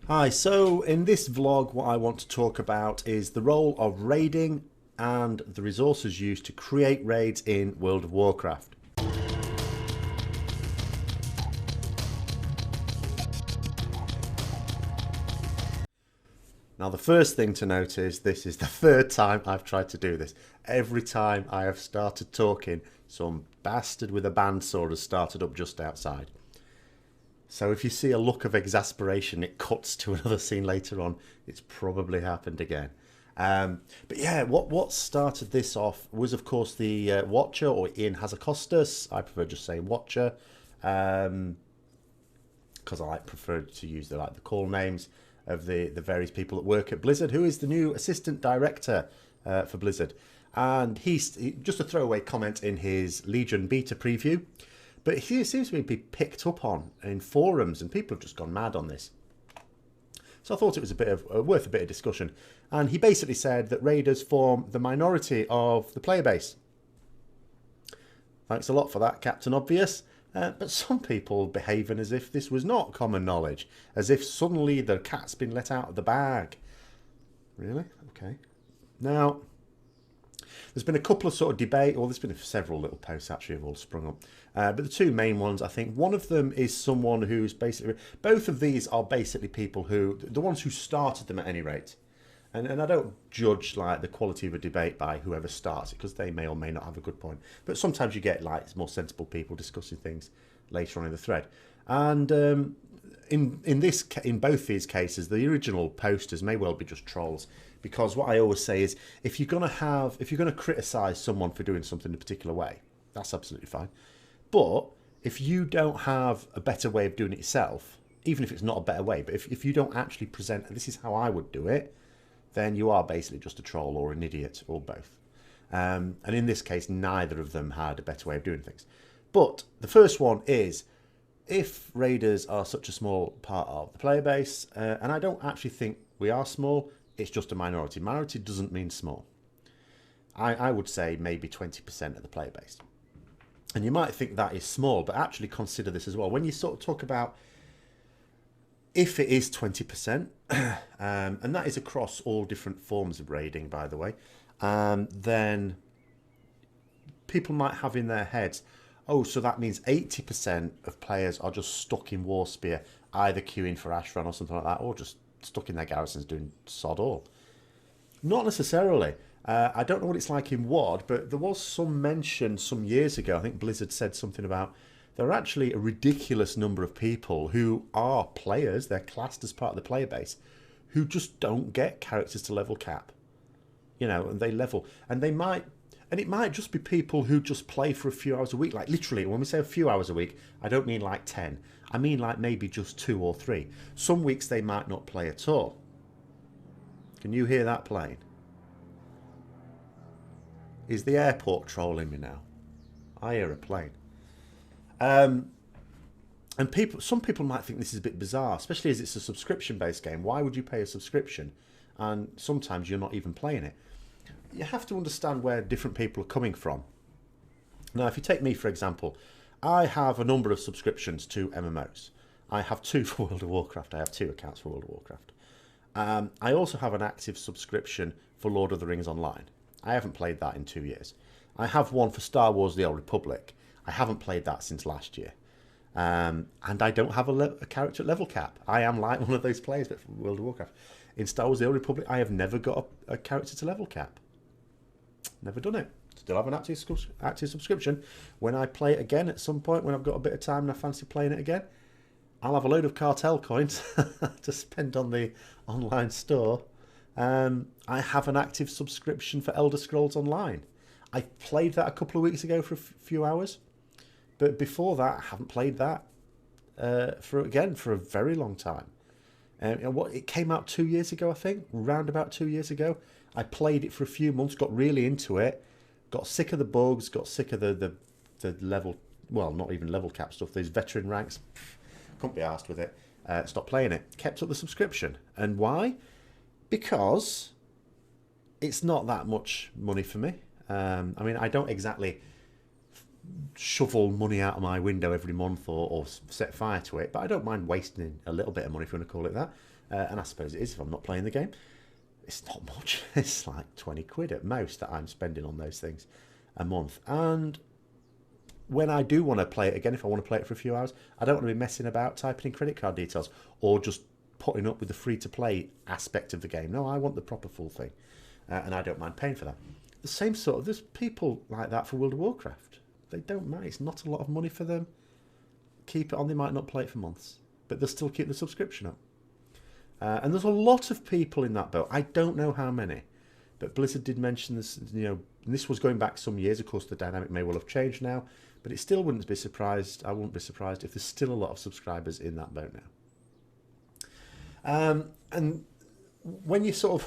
Hi, so in this vlog what I want to talk about is the role of raiding and the resources used to create raids in World of Warcraft. Now the first thing to note is this is the third time I've tried to do this. Every time I have started talking, some bastard with a bandsaw has started up just outside. So if you see a look of exasperation, it cuts to another scene later on. It's probably happened again. But yeah, what started this off was, of course, the Watcher, or Ian Hazakostas. I prefer just saying Watcher, because I prefer to use the call names of the various people that work at Blizzard, who is the new assistant director for Blizzard. And he's just a throwaway comment in his Legion beta preview. But he seems to be picked up on in forums, and people have just gone mad on this. So I thought it was worth a bit of discussion. And he basically said that raiders form the minority of the player base. Thanks a lot for that, Captain Obvious. But some people behaving as if this was not common knowledge, as if suddenly the cat's been let out of the bag. Really? Okay. Now, there's been a couple of sort of debate, or there's been several little posts actually have all sprung up. But the two main ones, I think, one of them is someone who's basically, both of these are basically people who, the ones who started them at any rate. And I don't judge like the quality of a debate by whoever starts it, because they may or may not have a good point. But sometimes you get like more sensible people discussing things later on in the thread. And in both these cases, the original posters may well be just trolls. Because what I always say is, if you're going to criticise someone for doing something in a particular way, that's absolutely fine. But if you don't have a better way of doing it yourself, even if it's not a better way, but if you don't actually present, this is how I would do it, then you are basically just a troll or an idiot or both. And in this case, neither of them had a better way of doing things. But the first one is, if raiders are such a small part of the player base, and I don't actually think we are small, it's just a minority. Minority doesn't mean small. I would say maybe 20% of the player base. And you might think that is small, but actually consider this as well. When you sort of talk about if it is 20%, and that is across all different forms of raiding, by the way, then people might have in their heads, oh, so that means 80% of players are just stuck in Warspear, either queuing for Ashran or something like that, or just stuck in their garrisons doing sod all. Not necessarily. I don't know what it's like in WoD, but there was some mention some years ago. I think Blizzard said something about there are actually a ridiculous number of people who are players, they're classed as part of the player base, who just don't get characters to level cap. You know, and they level. And it might just be people who just play for a few hours a week. Like literally, when we say a few hours a week, I don't mean like 10. I mean like maybe just 2 or 3. Some weeks they might not play at all. Can you hear that plane? Is the airport trolling me now? I hear a plane. And some people might think this is a bit bizarre, especially as it's a subscription-based game. Why would you pay a subscription? And sometimes you're not even playing it. You have to understand where different people are coming from. Now, if you take me, for example, I have a number of subscriptions to MMOs. I have 2 for World of Warcraft. I have 2 accounts for World of Warcraft. I also have an active subscription for Lord of the Rings Online. I haven't played that in 2 years. I have one for Star Wars The Old Republic. I haven't played that since last year. And I don't have a character level cap. I am like one of those players but for World of Warcraft. In Star Wars The Old Republic, I have never got a character to level cap. Never done it. Still have an active subscription. When I play it again at some point, when I've got a bit of time and I fancy playing it again, I'll have a load of cartel coins to spend on the online store. I have an active subscription for Elder Scrolls Online. I played that a couple of weeks ago for a few hours. But before that, I haven't played that for a very long time. It came out 2 years ago, I think, round about 2 years ago. I played it for a few months, got really into it, got sick of the bugs, got sick of the level, well, not even level cap stuff, those veteran ranks. Couldn't be arsed with it. Stopped playing it. Kept up the subscription. And why? Because it's not that much money for me. I mean, I don't exactly shovel money out of my window every month or set fire to it, but I don't mind wasting a little bit of money, if you want to call it that. And I suppose it is if I'm not playing the game. It's not much. It's like 20 quid at most that I'm spending on those things a month. And when I do want to play it again, if I want to play it for a few hours, I don't want to be messing about typing in credit card details or just putting up with the free-to-play aspect of the game. No, I want the proper full thing, and I don't mind paying for that. The same sort of, there's people like that for World of Warcraft. They don't mind. It's not a lot of money for them. Keep it on. They might not play it for months, but they'll still keep the subscription up. And there's a lot of people in that boat. I don't know how many, but Blizzard did mention this. And this was going back some years. Of course, the dynamic may well have changed now, but it still wouldn't be surprised. I wouldn't be surprised if there's still a lot of subscribers in that boat now. And when you so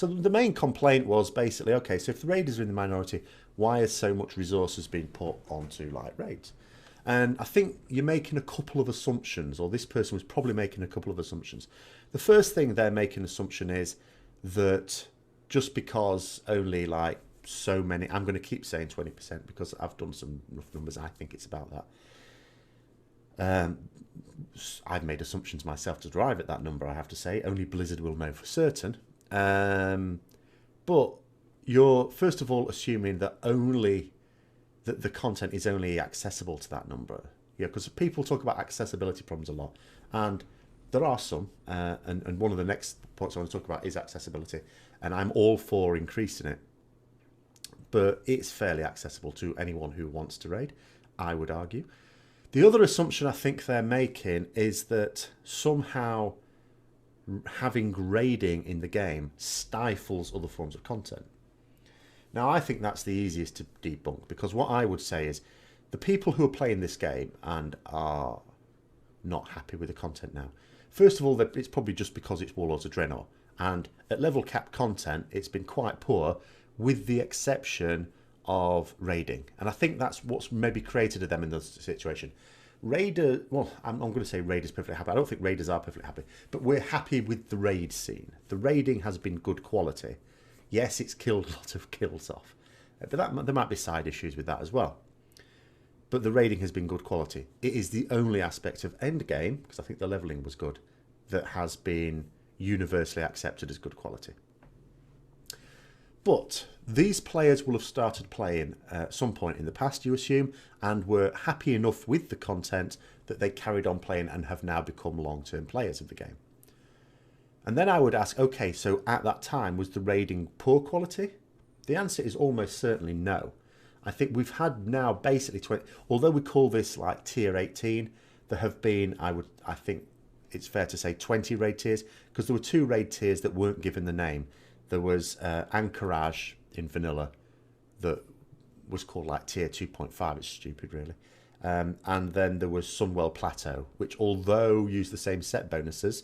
the main complaint was basically, okay, so if the raiders are in the minority, why is so much resources being put onto like raids? And I think you're making a couple of assumptions, or this person was probably making a couple of assumptions. The first thing they're making assumption is that just because only like so many, I'm going to keep saying 20% because I've done some rough numbers. I think it's about that. I've made assumptions myself to drive at that number, I have to say. Only Blizzard will know for certain. But you're, first of all, assuming that that the content is only accessible to that number. Yeah, because people talk about accessibility problems a lot. And there are some. And one of the next points I want to talk about is accessibility. And I'm all for increasing it. But it's fairly accessible to anyone who wants to raid, I would argue. The other assumption I think they're making is that somehow having raiding in the game stifles other forms of content. Now, I think that's the easiest to debunk, because what I would say is the people who are playing this game and are not happy with the content now, first of all, it's probably just because it's Warlords of Draenor, and at level cap content, it's been quite poor, with the exception of raiding. And I think that's what's maybe created them in this situation. I'm going to say raiders perfectly happy. I don't think raiders are perfectly happy, but we're happy with the raid scene. The raiding has been good quality. Yes, it's killed a lot of kills off, but there might be side issues with that as well. But the raiding has been good quality. It is the only aspect of endgame, because I think the leveling was good, that has been universally accepted as good quality. But these players will have started playing at some point in the past, you assume, and were happy enough with the content that they carried on playing and have now become long-term players of the game. And then I would ask, okay, so at that time, was the raiding poor quality? The answer is almost certainly no. I think we've had now basically 20, although we call this like tier 18, there have been, I think it's fair to say 20 raid tiers, because there were 2 raid tiers that weren't given the name. There was Anchorage in vanilla that was called like tier 2.5. It's stupid, really. And then there was Sunwell Plateau, which although used the same set bonuses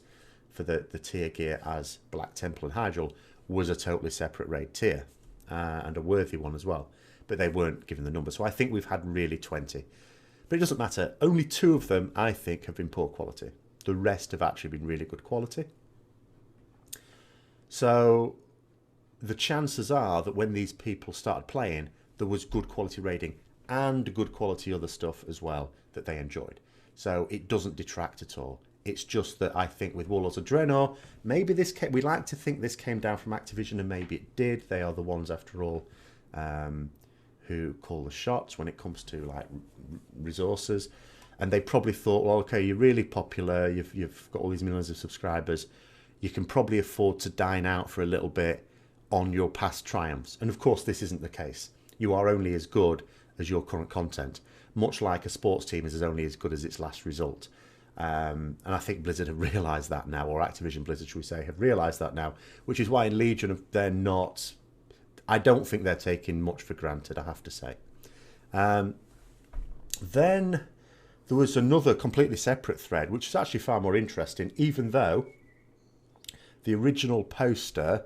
for the tier gear as Black Temple and Hydral, was a totally separate raid tier and a worthy one as well. But they weren't given the number. So I think we've had really 20. But it doesn't matter. Only 2 of them, I think, have been poor quality. The rest have actually been really good quality. So the chances are that when these people started playing, there was good quality raiding and good quality other stuff as well that they enjoyed. So it doesn't detract at all. It's just that I think with Warlords of Draenor, maybe we like to think this came down from Activision, and maybe it did. They are the ones, after all, who call the shots when it comes to like resources. And they probably thought, well, okay, you're really popular. You've got all these millions of subscribers. You can probably afford to dine out for a little bit on your past triumphs. And of course, this isn't the case. You are only as good as your current content, much like a sports team is only as good as its last result. And I think Blizzard have realised that now, or Activision Blizzard, should we say, have realised that now, which is why in Legion they're not, I don't think they're taking much for granted, I have to say. Then there was another completely separate thread, which is actually far more interesting, even though the original poster,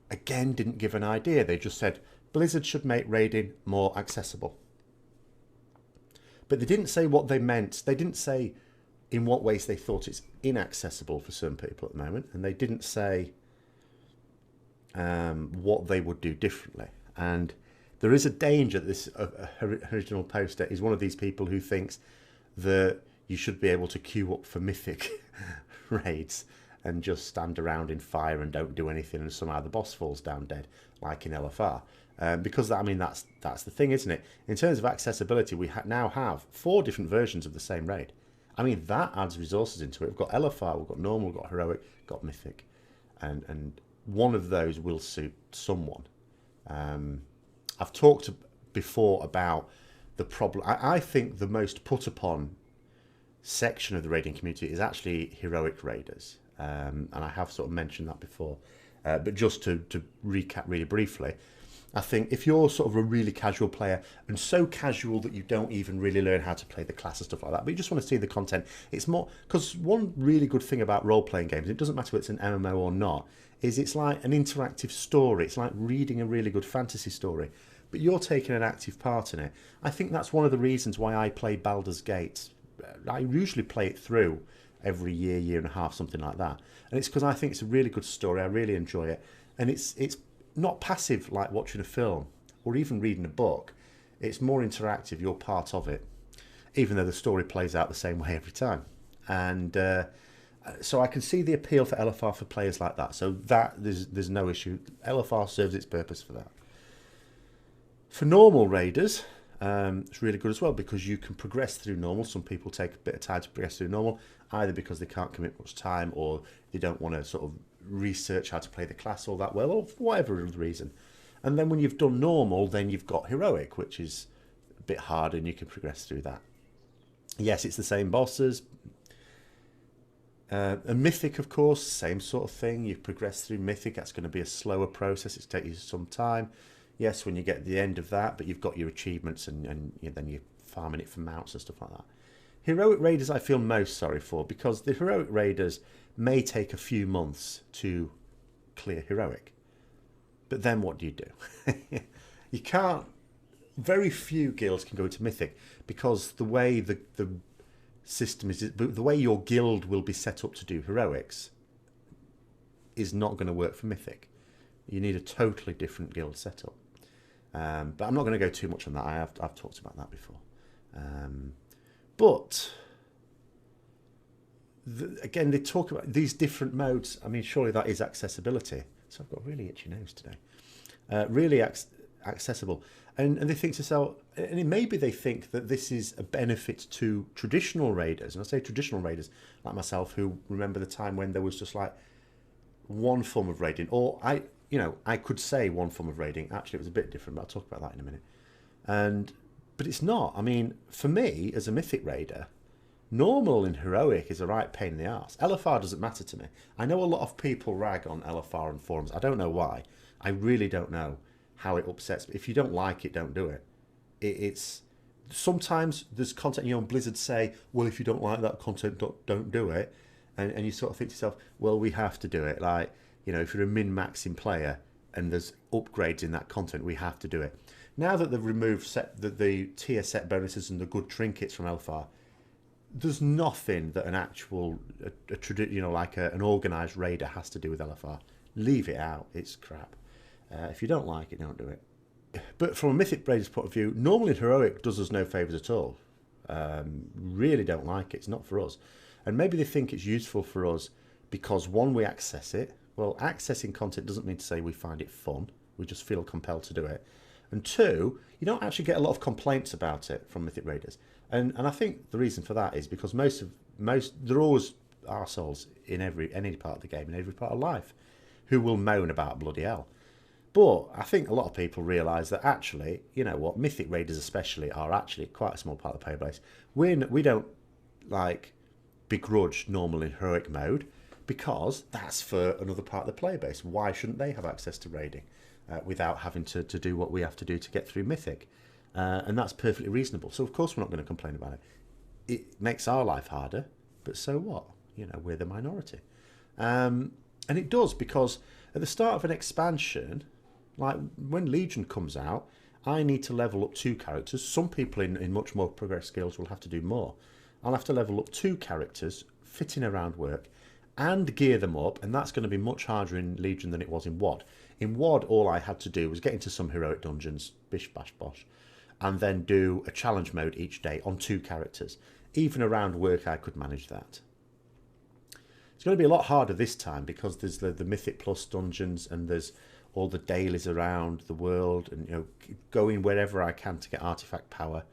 again, didn't give an idea. They just said, Blizzard should make raiding more accessible. But they didn't say what they meant. They didn't say in what ways they thought it's inaccessible for some people at the moment. And they didn't say what they would do differently. And there is a danger that this original poster is one of these people who thinks that you should be able to queue up for mythic raids and just stand around in fire and don't do anything, and somehow the boss falls down dead, like in LFR. Because I mean that's the thing, isn't it? In terms of accessibility, we now have 4 different versions of the same raid. I mean, that adds resources into it. We've got LFR, we've got normal, we've got heroic, got mythic, and one of those will suit someone. I've talked before about the problem. I think the most put upon section of the raiding community is actually heroic raiders, and I have sort of mentioned that before. But just to recap really briefly, I think if you're sort of a really casual player, and so casual that you don't even really learn how to play the class and stuff like that, but you just want to see the content, it's more, because one really good thing about role-playing games, it doesn't matter whether it's an MMO or not, is it's like an interactive story. It's like reading a really good fantasy story, but you're taking an active part in it. I think that's one of the reasons why I play Baldur's Gate. I usually play it through every year and a half, something like that, and it's because I think it's a really good story. I really enjoy it, and it's not passive like watching a film or even reading a book. It's more interactive. You're part of it, even though the story plays out the same way every time. And so I can see the appeal for LFR for players like that. So that there's no issue. LFR serves its purpose for that. For normal raiders, it's really good as well, because you can progress through normal. Some people take a bit of time to progress through normal, either because they can't commit much time or they don't want to sort of research how to play the class all that well, or for whatever other reason. And then when you've done normal, then you've got heroic, which is a bit harder, and you can progress through that. Yes, it's the same bosses. And mythic, of course, same sort of thing. You progress through mythic. That's going to be a slower process. It's taking you some time. Yes, when you get to the end of that, but you've got your achievements, and then you're farming it for mounts and stuff like that. Heroic raiders I feel most sorry for, because the heroic raiders may take a few months to clear heroic. But then what do you do? You can't... Very few guilds can go into mythic, because the way the system is... The way your guild will be set up to do heroics is not going to work for mythic. You need a totally different guild setup. But I'm not going to go too much on that. I've talked about that before. But... again, they talk about these different modes. I mean, surely that is accessibility. So I've got a really itchy nose today. Really accessible. And they think to themselves, and maybe they think that this is a benefit to traditional raiders. And I say traditional raiders like myself, who remember the time when there was just like one form of raiding. Or I could say one form of raiding. Actually, it was a bit different, but I'll talk about that in a minute. But it's not. I mean, for me, as a mythic raider, normal and heroic is a right pain in the arse. LFR doesn't matter to me. I know a lot of people rag on LFR and forums. I don't know why. I really don't know how it upsets me. If you don't like it, don't do it. It's sometimes there's content, Blizzard say, well, if you don't like that content, don't do it. And you sort of think to yourself, well, we have to do it. Like, if you're a min-maxing player and there's upgrades in that content, we have to do it. Now that they've removed the tier set bonuses and the good trinkets from LFR, there's nothing that an actual, an organised raider has to do with LFR. Leave it out. It's crap. If you don't like it, don't do it. But from a mythic raider's point of view, normally heroic does us no favours at all. Really don't like it. It's not for us. And maybe they think it's useful for us because, one, we access it. Well, accessing content doesn't mean to say we find it fun. We just feel compelled to do it. And two, you don't actually get a lot of complaints about it from mythic raiders. And I think the reason for that is because most there are always arseholes in any part of the game, in every part of life, who will moan about bloody hell. But I think a lot of people realise that actually, mythic raiders especially are actually quite a small part of the player base. We don't begrudge normal and heroic mode, because that's for another part of the player base. Why shouldn't they have access to raiding without having to do what we have to do to get through mythic? And that's perfectly reasonable. So of course we're not going to complain about it. It makes our life harder, but so what? We're the minority. And it does, because at the start of an expansion, like when Legion comes out, I need to level up 2 characters. Some people in much more progressed skills will have to do more. I'll have to level up 2 characters, fitting around work, and gear them up, and that's going to be much harder in Legion than it was in WoD. In WoD, all I had to do was get into some heroic dungeons, bish bash bosh, and then do a challenge mode each day on 2 characters. Even around work, I could manage that. It's going to be a lot harder this time because there's the Mythic Plus dungeons and there's all the dailies around the world, and going wherever I can to get artifact power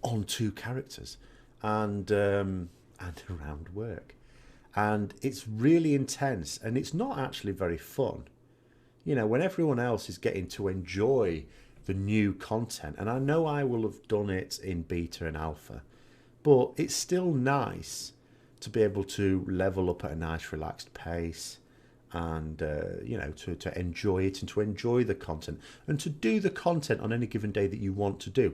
on 2 characters, and around work. And it's really intense, and it's not actually very fun. When everyone else is getting to enjoy the new content, and I know I will have done it in beta and alpha, but it's still nice to be able to level up at a nice relaxed pace, and to enjoy it and to enjoy the content and to do the content on any given day that you want to do.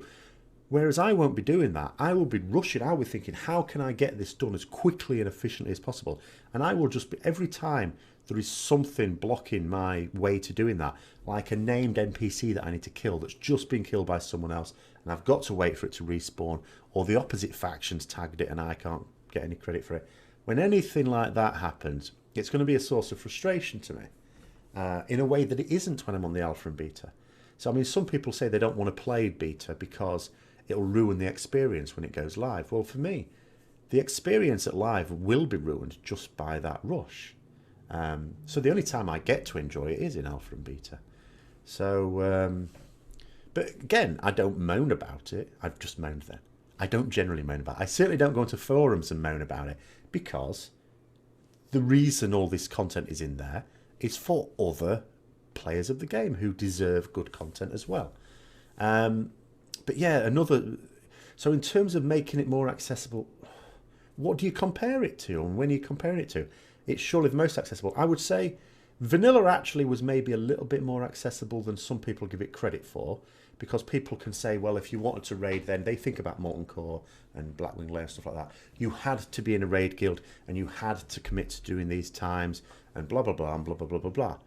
Whereas I won't be doing that. I will be rushing. I'll be thinking, how can I get this done as quickly and efficiently as possible? And I will just be, every time there is something blocking my way to doing that, like a named NPC that I need to kill that's just been killed by someone else, and I've got to wait for it to respawn, or the opposite faction's tagged it and I can't get any credit for it. When anything like that happens, it's going to be a source of frustration to me in a way that it isn't when I'm on the alpha and beta. So, I mean, some people say they don't want to play beta because it'll ruin the experience when it goes live. Well, for me, the experience at live will be ruined just by that rush. So the only time I get to enjoy it is in alpha and beta. So, but again, I don't moan about it. I've just moaned then. I don't generally moan about it. I certainly don't go into forums and moan about it, because the reason all this content is in there is for other players of the game who deserve good content as well. But yeah, so in terms of making it more accessible, what do you compare it to, and when are you comparing it to? It's surely the most accessible. I would say vanilla actually was maybe a little bit more accessible than some people give it credit for, because people can say, well, if you wanted to raid, then they think about Molten Core and Blackwing Lair and stuff like that. You had to be in a raid guild and you had to commit to doing these times and blah, blah, blah, and blah, blah, blah, blah, blah.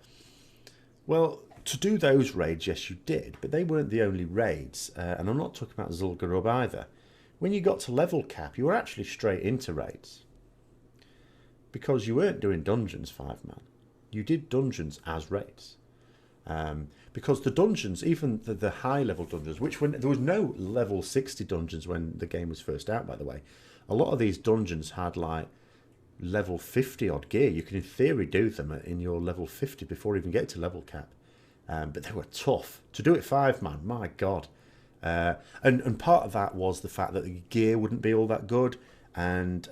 Well, to do those raids, yes, you did, but they weren't the only raids, and I'm not talking about Zul'Gurub either. When you got to level cap, you were actually straight into raids, because you weren't doing dungeons 5-man. You did dungeons as raids, because the dungeons, even the high level dungeons, which when there was no level 60 dungeons when the game was first out, by the way, a lot of these dungeons had like level 50 odd gear. You can in theory do them in your level 50 before even getting to level cap. But they were tough. To do it 5-man, my God. And part of that was the fact that the gear wouldn't be all that good. And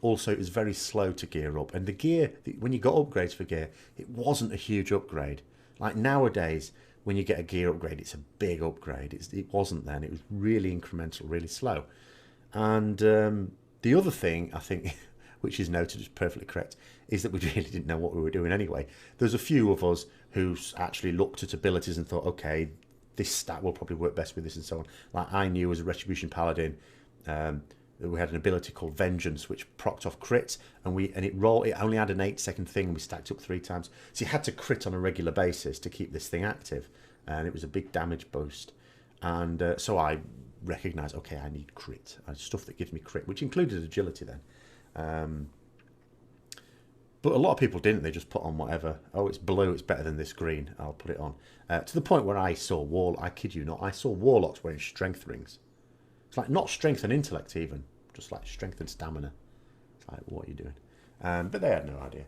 also it was very slow to gear up. And the gear, when you got upgrades for gear, it wasn't a huge upgrade. Like nowadays, when you get a gear upgrade, it's a big upgrade. It wasn't then. It was really incremental, really slow. And the other thing, I think, which is noted as perfectly correct, is that we really didn't know what we were doing anyway. There's a few of us who actually looked at abilities and thought, okay, this stat will probably work best with this and so on. Like I knew as a Retribution Paladin, we had an ability called Vengeance, which procced off crits, and it only had an 8-second thing, and we stacked up 3 times. So you had to crit on a regular basis to keep this thing active, and it was a big damage boost. And so I recognised, okay, I need crit, stuff that gives me crit, which included agility then. But a lot of people didn't. They just put on whatever. Oh, it's blue. It's better than this green. I'll put it on. To the point where I saw I kid you not, I saw warlocks wearing strength rings. It's like not strength and intellect even, just like strength and stamina. It's like, what are you doing? But they had no idea.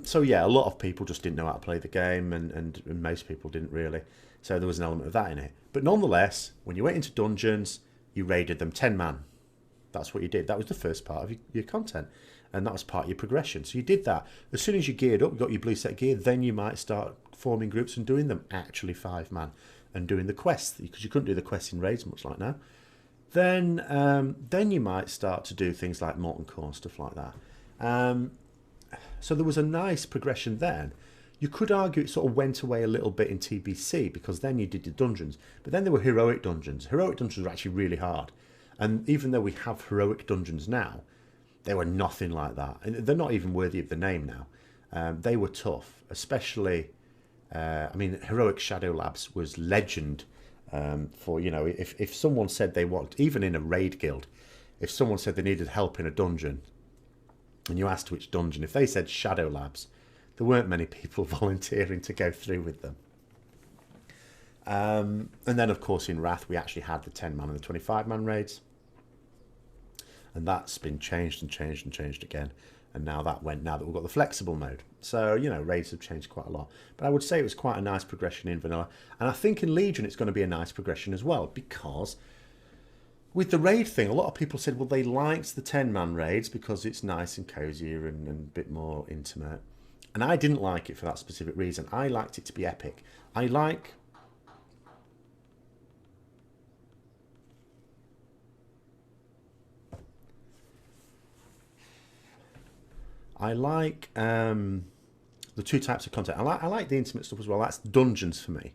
So yeah, a lot of people just didn't know how to play the game, and most people didn't really. So there was an element of that in it. But nonetheless, when you went into dungeons, you raided them 10-man. That's what you did. That was the first part of your content. And that was part of your progression. So you did that. As soon as you geared up, you got your blue set gear, then you might start forming groups and doing them actually 5-man and doing the quests, because you couldn't do the quests in raids much like now. Then you might start to do things like Molten Core and stuff like that. So there was a nice progression then. You could argue it sort of went away a little bit in TBC, because then you did the dungeons. But then there were heroic dungeons. Heroic dungeons were actually really hard. And even though we have heroic dungeons now, they were nothing like that. And they're not even worthy of the name now. They were tough, especially, I mean, Heroic Shadow Labs was legend for, if someone said they want, even in a raid guild, if someone said they needed help in a dungeon, and you asked which dungeon, if they said Shadow Labs, there weren't many people volunteering to go through with them. And then, of course, in Wrath, we actually had the 10-man and the 25-man raids. And that's been changed and changed and changed again. And now that we've got the flexible mode. So, you know, raids have changed quite a lot. But I would say it was quite a nice progression in vanilla. And I think in Legion it's going to be a nice progression as well. Because with the raid thing, a lot of people said, well, they liked the 10-man raids because it's nice and cozier and a bit more intimate. And I didn't like it for that specific reason. I liked it to be epic. I like the two types of content. I like the intimate stuff as well. That's dungeons for me.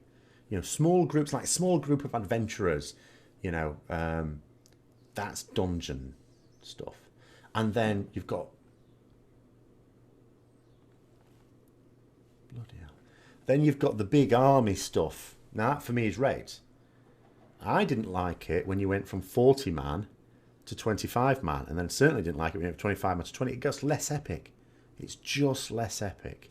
You know, small groups, like small group of adventurers, you know, that's dungeon stuff. And then you've got, bloody hell. Then you've got the big army stuff. Now that for me is raids. I didn't like it when you went from 40-man to 25-man, and then certainly didn't like it when you went from 25-man to 20. It gets less epic. It's just less epic.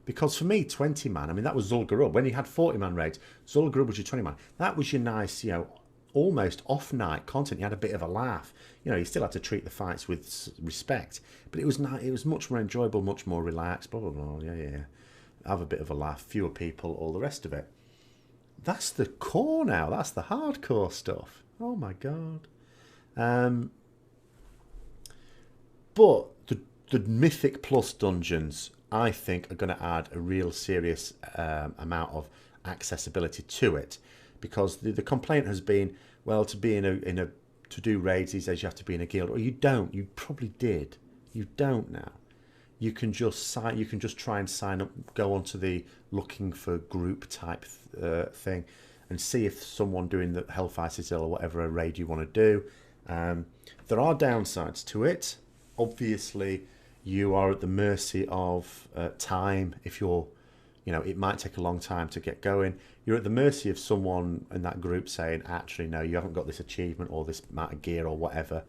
Because for me, 20-man, I mean, that was Zul'Gurub. When you had 40-man raids, Zul'Gurub was your 20-man. That was your nice, you know, almost off-night content. You had a bit of a laugh. You know, you still had to treat the fights with respect. But it was nice, it was much more enjoyable, much more relaxed, blah, blah, blah. Yeah. Have a bit of a laugh, fewer people, all the rest of it. That's the core now. That's the hardcore stuff. Oh, my God. But the Mythic Plus dungeons, I think, are going to add a real serious amount of accessibility to it, because the complaint has been, well, to be to do raids these days you have to be in a guild, or you don't. You probably did. You don't now. You can just try and sign up, go onto the looking for group type thing, and see if someone doing the Hellfire Citadel or whatever a raid you want to do. There are downsides to it. Obviously, you are at the mercy of time. If you're, you know, it might take a long time to get going. You're at the mercy of someone in that group saying, actually, no, you haven't got this achievement or this amount of gear or whatever.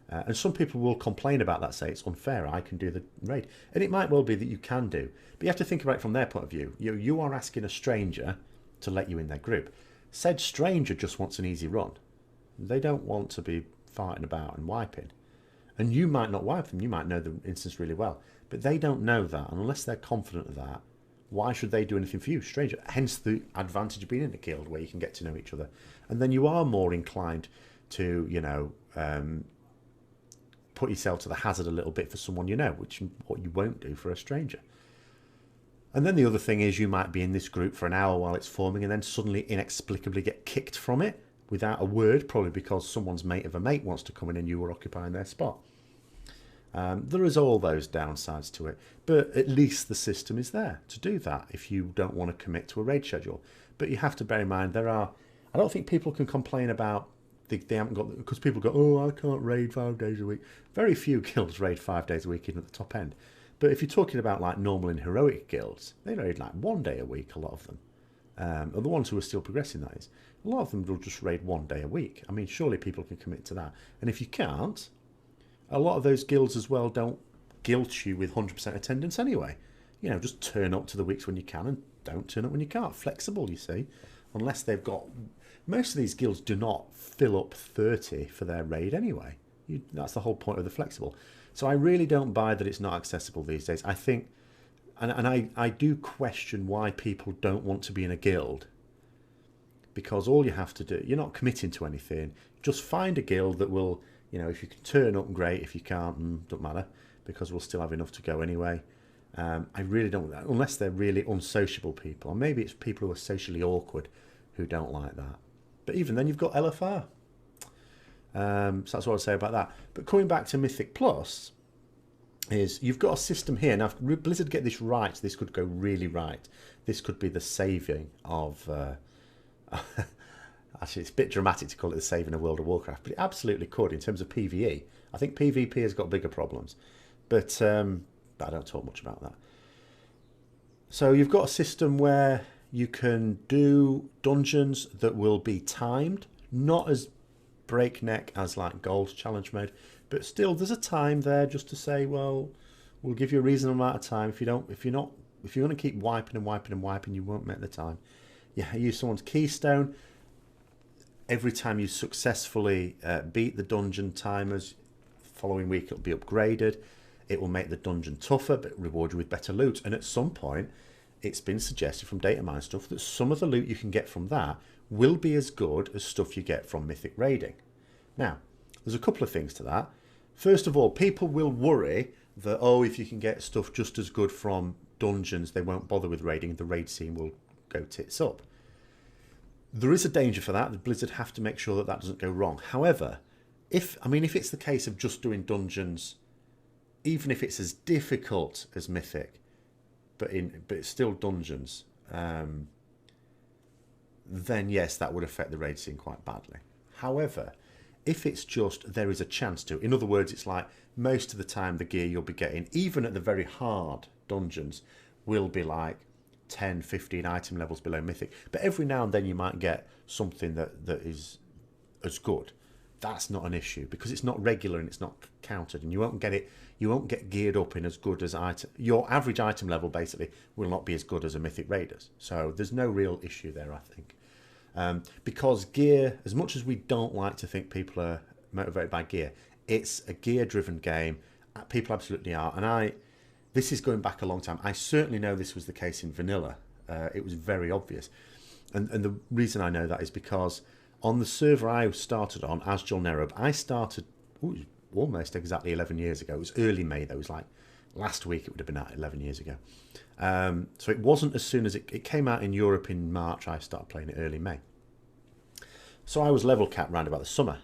And some people will complain about that, say it's unfair, I can do the raid. And it might well be that you can do. But you have to think about it from their point of view. You are asking a stranger to let you in their group. Said stranger just wants an easy run. They don't want to be fighting about and wiping. And you might not wipe them, you might know the instance really well. But they don't know that, and unless they're confident of that, why should they do anything for you, stranger? Hence the advantage of being in a guild where you can get to know each other. And then you are more inclined to, you know, put yourself to the hazard a little bit for someone you know, which what you won't do for a stranger. And then the other thing is you might be in this group for an hour while it's forming and then suddenly inexplicably get kicked from it without a word, probably because someone's mate of a mate wants to come in and you were occupying their spot. There is all those downsides to it, but at least the system is there to do that if you don't want to commit to a raid schedule. But you have to bear in mind I don't think people can complain about they haven't got, because people go, oh, I can't raid 5 days a week. Very few guilds raid 5 days a week, even at the top end. But if you're talking about like normal and heroic guilds, they raid like 1 day a week, a lot of them. Or the ones who are still progressing, that is. A lot of them will just raid 1 day a week. I mean, surely people can commit to that. And if you can't, a lot of those guilds as well don't guilt you with 100% attendance anyway. You know, just turn up to the weeks when you can and don't turn up when you can't. Flexible, you see. Unless they've got... Most of these guilds do not fill up 30 for their raid anyway. That's the whole point of the flexible. So I really don't buy that it's not accessible these days. I think... And I do question why people don't want to be in a guild. Because all you have to do... You're not committing to anything. Just find a guild that will... You know, if you can turn up, great. If you can't, doesn't matter. Because we'll still have enough to go anyway. I really don't... Unless they're really unsociable people. Or maybe it's people who are socially awkward who don't like that. But even then, you've got LFR. So that's what I'd say about that. But coming back to Mythic Plus, is you've got a system here. Now, if Blizzard get this right, this could go really right. This could be the saving of... Actually, it's a bit dramatic to call it the saving of World of Warcraft, but it absolutely could in terms of PvE. I think PvP has got bigger problems. But I don't talk much about that. So you've got a system where you can do dungeons that will be timed, not as breakneck as like Gold Challenge Mode, but still there's a time there just to say, well, we'll give you a reasonable amount of time. If you're not if you're going to keep wiping and wiping and wiping, you won't make the time. Yeah, use someone's keystone. Every time you successfully beat the dungeon timers, following week it'll be upgraded. It will make the dungeon tougher, but reward you with better loot. And at some point, it's been suggested from data mine stuff that some of the loot you can get from that will be as good as stuff you get from mythic raiding. Now, there's a couple of things to that. First of all, people will worry that, oh, if you can get stuff just as good from dungeons, they won't bother with raiding. The raid scene will go tits up. There is a danger for that. The Blizzard have to make sure that that doesn't go wrong. However, if it's the case of just doing dungeons, even if it's as difficult as Mythic, but it's still dungeons, then yes, that would affect the raid scene quite badly. However, if it's just there is a chance to, in other words, it's like most of the time the gear you'll be getting, even at the very hard dungeons, will be like 10, 15 item levels below Mythic. But every now and then you might get something that is as good. That's not an issue because it's not regular and it's not counted, and you won't get geared up in as good as item. Your average item level basically will not be as good as a Mythic Raiders. So there's no real issue there, I think. Because gear, as much as we don't like to think people are motivated by gear, it's a gear-driven game. People absolutely are, and this is going back a long time. I certainly know this was the case in vanilla. It was very obvious. And the reason I know that is because on the server I started on, as John Nerob, I started almost exactly 11 years ago. It was early May, though. It was like last week it would have been out 11 years ago. So it wasn't as soon as it came out in Europe in March. I started playing it early May. So I was level capped round about the summer.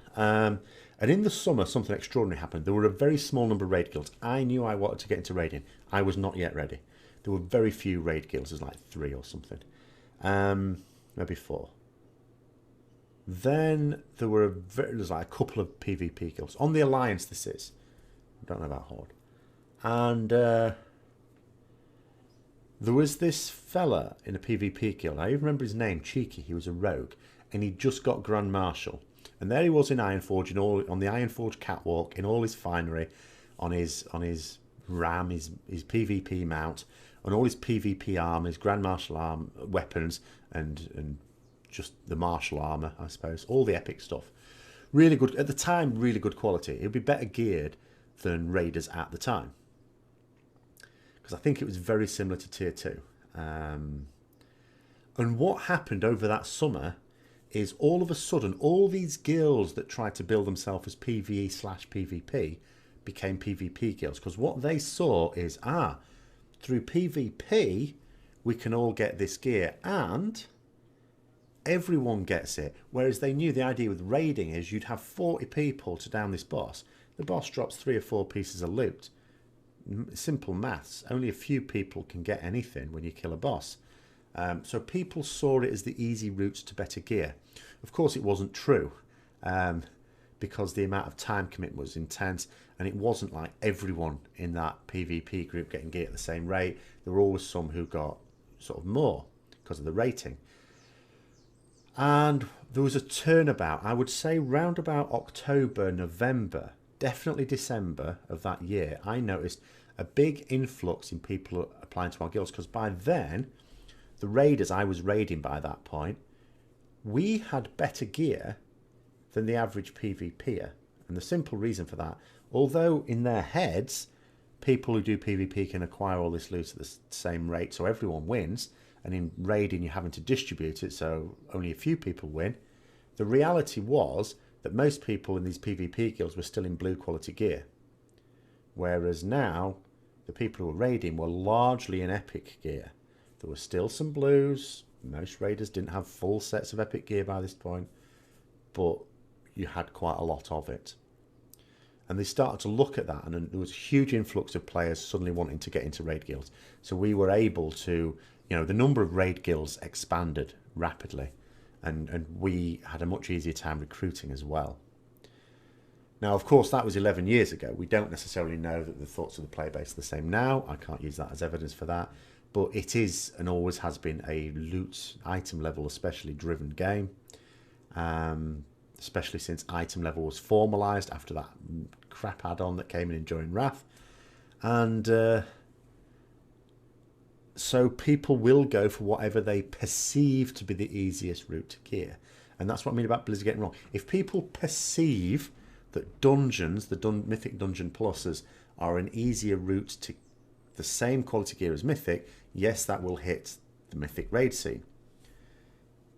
And in the summer, something extraordinary happened. There were a very small number of raid guilds. I knew I wanted to get into raiding. I was not yet ready. There were very few raid guilds. There's like 3 or something. Maybe 4. Then there was like a couple of PvP guilds. On the Alliance, this is. I don't know about Horde. And there was this fella in a PvP guild. I even remember his name, Cheeky. He was a rogue. And he just got Grand Marshal. And there he was in Ironforge, on the Ironforge catwalk, in all his finery, on his ram, his PvP mount, on all his PvP armor, his Grand Marshal arm weapons, and just the martial armor, I suppose, all the epic stuff. Really good at the time, really good quality. It would be better geared than Raiders at the time, because I think it was very similar to Tier 2. And what happened over that summer is all of a sudden, all these guilds that tried to build themselves as PvE/PvP became PvP guilds. Because what they saw is, through PvP, we can all get this gear and everyone gets it. Whereas they knew the idea with raiding is you'd have 40 people to down this boss. The boss drops 3 or 4 pieces of loot. Simple maths. Only a few people can get anything when you kill a boss. So people saw it as the easy route to better gear. Of course, it wasn't true, because the amount of time commitment was intense, and it wasn't like everyone in that PvP group getting gear at the same rate. There were always some who got sort of more because of the rating. And there was a turnabout, I would say round about October, November, definitely December of that year, I noticed a big influx in people applying to our guilds, because by then, the raiders I was raiding by that point, we had better gear than the average PvPer. And the simple reason for that, although in their heads, people who do PvP can acquire all this loot at the same rate, so everyone wins, and in raiding you're having to distribute it, so only a few people win, the reality was that most people in these PvP guilds were still in blue quality gear. Whereas now, the people who were raiding were largely in epic gear. There were still some blues. Most raiders didn't have full sets of epic gear by this point, but you had quite a lot of it. And they started to look at that, and there was a huge influx of players suddenly wanting to get into raid guilds. So we were able to, the number of raid guilds expanded rapidly, and we had a much easier time recruiting as well. Now, of course, that was 11 years ago. We don't necessarily know that the thoughts of the player base are the same now. I can't use that as evidence for that. But it is and always has been a loot item level especially driven game, especially since item level was formalised after that crap add-on that came in during Wrath. And So people will go for whatever they perceive to be the easiest route to gear. And that's what I mean about Blizzard getting wrong. If people perceive that dungeons, the Mythic Dungeon Pluses, are an easier route to the same quality gear as Mythic, yes, that will hit the Mythic raid scene.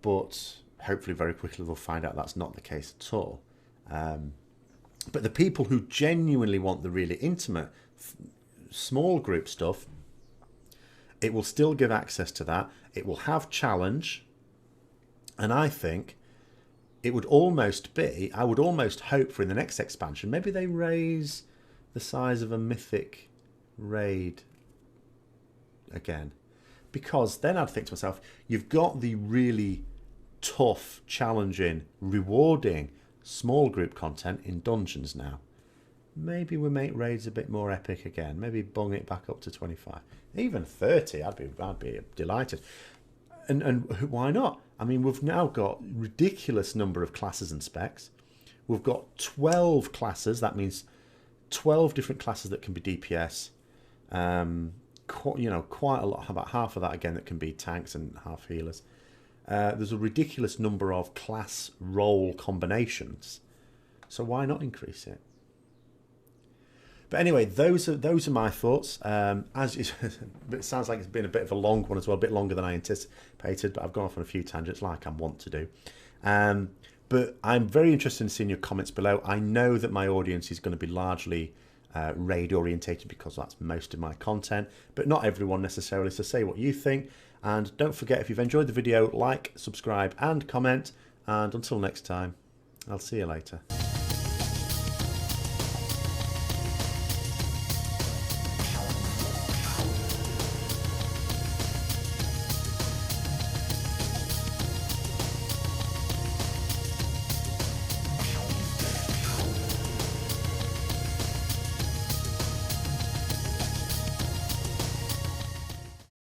But hopefully very quickly they'll find out that's not the case at all. But the people who genuinely want the really intimate, small group stuff, it will still give access to that. It will have challenge. And I think it would almost be, I would almost hope for in the next expansion, maybe they raise the size of a Mythic raid again. Because then I'd think to myself, you've got the really tough, challenging, rewarding small group content in dungeons now. Maybe we make raids a bit more epic again. Maybe bung it back up to 25, even 30. I'd be delighted. And why not? I mean, we've now got ridiculous number of classes and specs. We've got 12 classes. That means 12 different classes that can be DPS. Quite a lot. About half of that again that can be tanks and half healers. There's a ridiculous number of class role combinations. So why not increase it? But anyway, those are my thoughts. It sounds like it's been a bit of a long one as well, a bit longer than I anticipated, but I've gone off on a few tangents like I want to do. But I'm very interested in seeing your comments below. I know that my audience is going to be largely raid orientated because that's most of my content, but not everyone necessarily. So say what you think. And don't forget, if you've enjoyed the video, like, subscribe and comment. And until next time, I'll see you later.